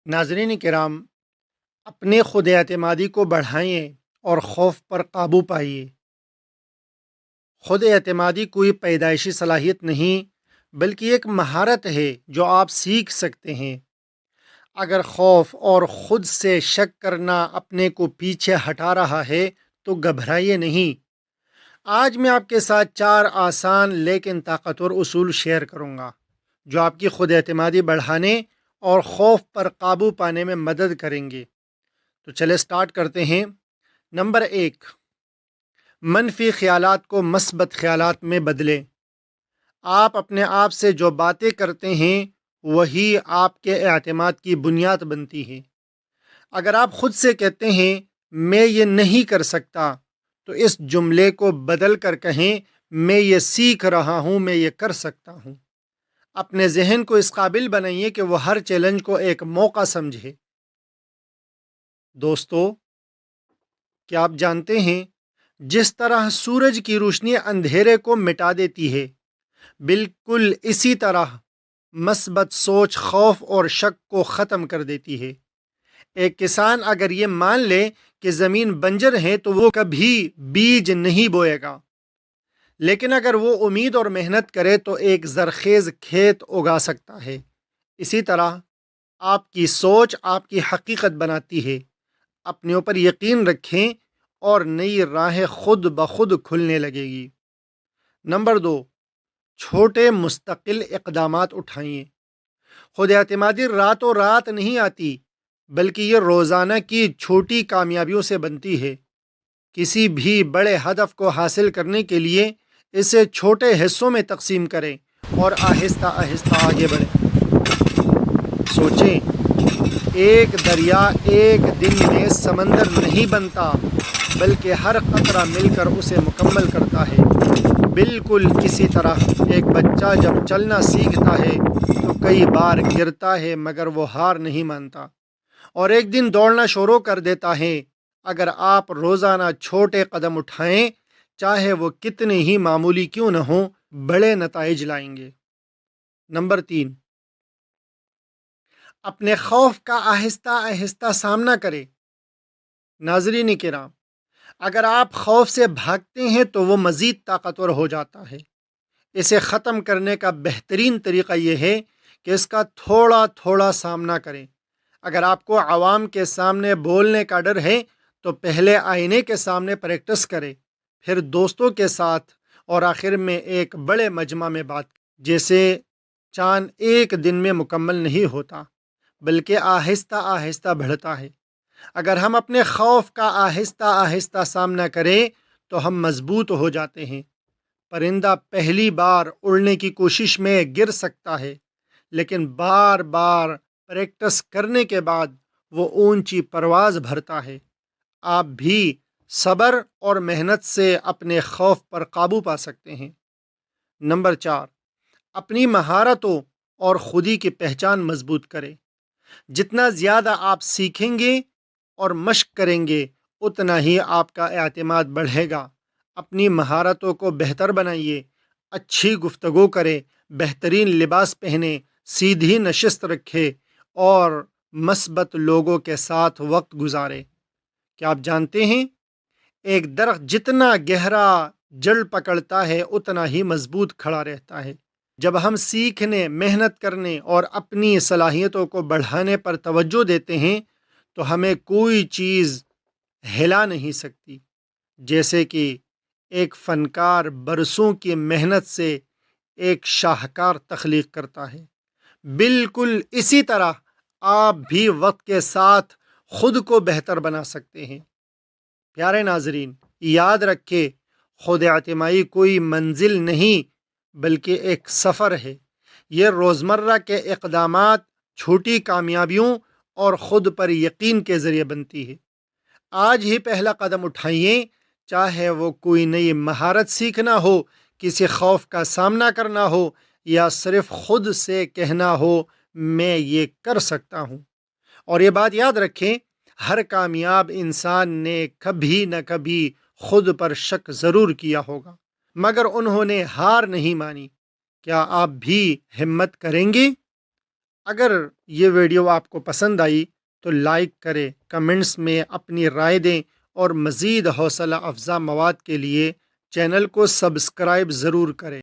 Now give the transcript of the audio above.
नाज़रीन किराम, अपने खुद एतमादी को बढ़ाएं और खौफ पर काबू पाइए। खुद एतमादी कोई पैदाइशी सलाहियत नहीं, बल्कि एक महारत है जो आप सीख सकते हैं। अगर खौफ और ख़ुद से शक करना अपने को पीछे हटा रहा है तो घबराइए नहीं। आज मैं आपके साथ 4 आसान लेकिन ताकतवर उसूल शेयर करूँगा जो आपकी खुद एतमादी बढ़ाने और खौफ पर काबू पाने में मदद करेंगे। तो चले स्टार्ट करते हैं। नंबर 1, मनफी ख्यालात को मस्बत ख्यालात में बदलें। आप अपने आप से जो बातें करते हैं वही आपके एतमाद की बुनियाद बनती है। अगर आप खुद से कहते हैं मैं ये नहीं कर सकता, तो इस जुमले को बदल कर कहें मैं ये सीख रहा हूँ, मैं ये कर सकता हूँ। अपने जहन को इस काबिल बनाइए कि वह हर चैलेंज को एक मौका समझे। दोस्तों, क्या आप जानते हैं जिस तरह सूरज की रोशनी अंधेरे को मिटा देती है, बिल्कुल इसी तरह मस्बत सोच खौफ और शक को ख़त्म कर देती है। एक किसान अगर ये मान ले कि ज़मीन बंजर है तो वो कभी बीज नहीं बोएगा, लेकिन अगर वो उम्मीद और मेहनत करे तो एक जरखेज़ खेत उगा सकता है। इसी तरह आपकी सोच आपकी हकीकत बनाती है। अपने ऊपर यकीन रखें और नई राहें खुद ब खुद खुलने लगेगी। नंबर 2, छोटे मुस्तकिल इक़दामात उठाइए। खुद एतमादी रातों रात नहीं आती, बल्कि ये रोज़ाना की छोटी कामयाबियों से बनती है। किसी भी बड़े हदफ को हासिल करने के लिए इसे छोटे हिस्सों में तकसीम करें और आहिस्ता आहिस्ता आगे बढ़ें। सोचें, एक दरिया एक दिन में समंदर नहीं बनता, बल्कि हर कतरा मिलकर उसे मुकम्मल करता है। बिल्कुल इसी तरह एक बच्चा जब चलना सीखता है तो कई बार गिरता है, मगर वो हार नहीं मानता और एक दिन दौड़ना शुरू कर देता है। अगर आप रोज़ाना छोटे कदम उठाएं, चाहे वो कितने ही मामूली क्यों न हो, बड़े नताइज लाएंगे। नंबर 3, अपने खौफ का आहिस्ता आहिस्ता सामना करें। नाज़रीन किराम, अगर आप खौफ से भागते हैं तो वो मज़ीद ताकतवर हो जाता है। इसे ख़त्म करने का बेहतरीन तरीक़ा यह है कि इसका थोड़ा थोड़ा सामना करें। अगर आपको आवाम के सामने बोलने का डर है तो पहले आईने के सामने प्रैक्टिस करें, फिर दोस्तों के साथ और आखिर में एक बड़े मजमा में बात। जैसे चांद एक दिन में मुकम्मल नहीं होता, बल्कि आहिस्ता आहिस्ता बढ़ता है। अगर हम अपने खौफ का आहिस्ता आहिस्ता सामना करें तो हम मजबूत हो जाते हैं। परिंदा पहली बार उड़ने की कोशिश में गिर सकता है, लेकिन बार बार प्रैक्टिस करने के बाद वो ऊंची परवाज़ भरता है। आप भी सब्र और मेहनत से अपने खौफ पर काबू पा सकते हैं। नंबर 4, अपनी महारतों और खुदी की पहचान मजबूत करें। जितना ज़्यादा आप सीखेंगे और मश्क करेंगे, उतना ही आपका एतमाद बढ़ेगा। अपनी महारतों को बेहतर बनाइए, अच्छी गुफ्तगू करें, बेहतरीन लिबास पहने, सीधी नशिस्त रखें और मस्बत लोगों के साथ वक्त गुजारें। क्या आप जानते हैं एक दरख्त जितना गहरा जड़ पकड़ता है उतना ही मजबूत खड़ा रहता है। जब हम सीखने, मेहनत करने और अपनी सलाहियतों को बढ़ाने पर तवज्जो देते हैं तो हमें कोई चीज़ हिला नहीं सकती। जैसे कि एक फ़नकार बरसों की मेहनत से एक शाहकार तख्लीक करता है, बिल्कुल इसी तरह आप भी वक्त के साथ खुद को बेहतर बना सकते हैं। प्यारे नाजरीन, याद रखें, खुद एतमादी कोई मंजिल नहीं, बल्कि एक सफ़र है। ये रोज़मर्रा के इक़दामात, छोटी कामयाबियों और ख़ुद पर यकीन के ज़रिए बनती है। आज ही पहला कदम उठाइए, चाहे वो कोई नई महारत सीखना हो, किसी खौफ का सामना करना हो या सिर्फ खुद से कहना हो मैं ये कर सकता हूँ। और ये बात याद रखें, हर कामयाब इंसान ने कभी न कभी खुद पर शक ज़रूर किया होगा, मगर उन्होंने हार नहीं मानी। क्या आप भी हिम्मत करेंगे? اگر یہ ویڈیو آپ کو پسند آئی تو لائک کریں، کمنٹس میں اپنی رائے دیں اور مزید حوصلہ افزا مواد کے لیے چینل کو سبسکرائب ضرور کریں۔